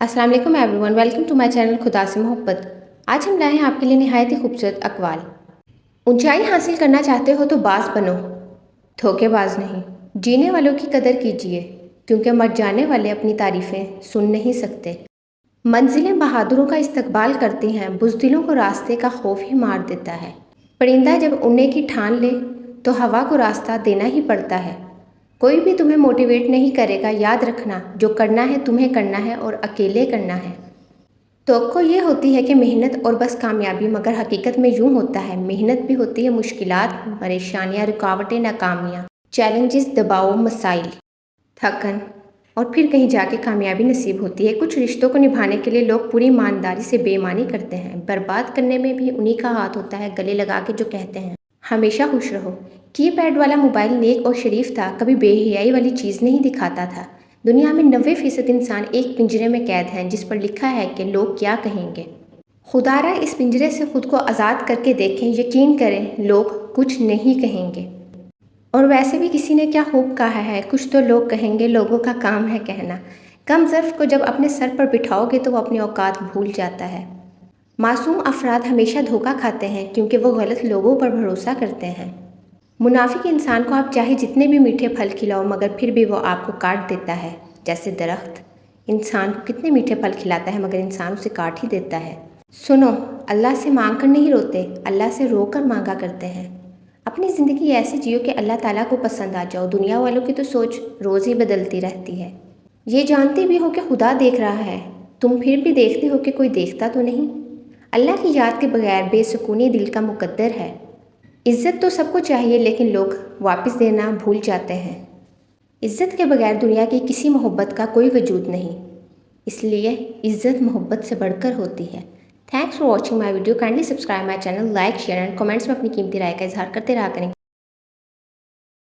अस्सलाम वालेकुम everyone, welcome to my channel खुदा से मोहब्बत। आज हम लाए हैं आपके लिए निहायत ही खूबसूरत अक़वाल। ऊंचाई हासिल करना चाहते हो तो बाज़ बनो, धोखेबाज नहीं। जीने वालों की कदर कीजिए, क्योंकि मर जाने वाले अपनी तारीफ़ें सुन नहीं सकते। मंजिलें बहादुरों का इस्तकबाल करती हैं, बुज़दिलों को रास्ते का खौफ ही मार देता है। परिंदा जब उड़ने की ठान ले तो हवा को रास्ता देना ही पड़ता है। कोई भी तुम्हें मोटिवेट नहीं करेगा, याद रखना जो करना है तुम्हें करना है और अकेले करना है। तवक्को ये होती है कि मेहनत और बस कामयाबी, मगर हकीकत में यूँ होता है मेहनत भी होती है, मुश्किलात, परेशानियाँ, रुकावटें, नाकामियाँ, चैलेंजेस, दबाव, मसाइल, थकन और फिर कहीं जाके कामयाबी नसीब होती है। कुछ रिश्तों को निभाने के लिए लोग पूरी ईमानदारी से बेईमानी करते हैं। बर्बाद करने में भी उन्हीं का हाथ होता है, गले लगा के जो कहते हैं हमेशा खुश रहो। कीपैड वाला मोबाइल नेक और शरीफ था, कभी बेहयाई वाली चीज़ नहीं दिखाता था। दुनिया में 90% इंसान एक पिंजरे में कैद हैं, जिस पर लिखा है कि लोग क्या कहेंगे। खुदारा इस पिंजरे से खुद को आज़ाद करके देखें, यकीन करें लोग कुछ नहीं कहेंगे। और वैसे भी किसी ने क्या खूब कहा है, कुछ तो लोग कहेंगे, लोगों का काम है कहना। कम ज़र्फ़ को जब अपने सर पर बिठाओगे तो वो अपनी औकात भूल जाता है। मासूम अफराद हमेशा धोखा खाते हैं, क्योंकि वो गलत लोगों पर भरोसा करते हैं। मुनाफिक इंसान को आप चाहे जितने भी मीठे फल खिलाओ, मगर फिर भी वो आपको काट देता है। जैसे दरख्त इंसान को कितने मीठे फल खिलाता है, मगर इंसान उसे काट ही देता है। सुनो, अल्लाह से मांग कर नहीं रोते, अल्लाह से रो कर मांगा करते हैं। अपनी ज़िंदगी ऐसी जियो कि अल्लाह ताला को पसंद आ जाओ। दुनिया वालों की तो सोच रोज़ ही बदलती रहती है। ये जानते भी हो कि खुदा देख रहा है, तुम फिर भी देखते हो कि कोई देखता तो नहीं। अल्लाह की याद के बगैर बेसुकूनी दिल का मुकद्दर है। इज़्ज़त तो सबको चाहिए, लेकिन लोग वापस देना भूल जाते हैं। इज़्ज़त के बगैर दुनिया की किसी मोहब्बत का कोई वजूद नहीं, इसलिए इज़्ज़त मोहब्बत से बढ़कर होती है। Thanks for watching my video. Kindly subscribe my channel, like, share and comments में अपनी कीमती राय का इजहार करते रहा करें।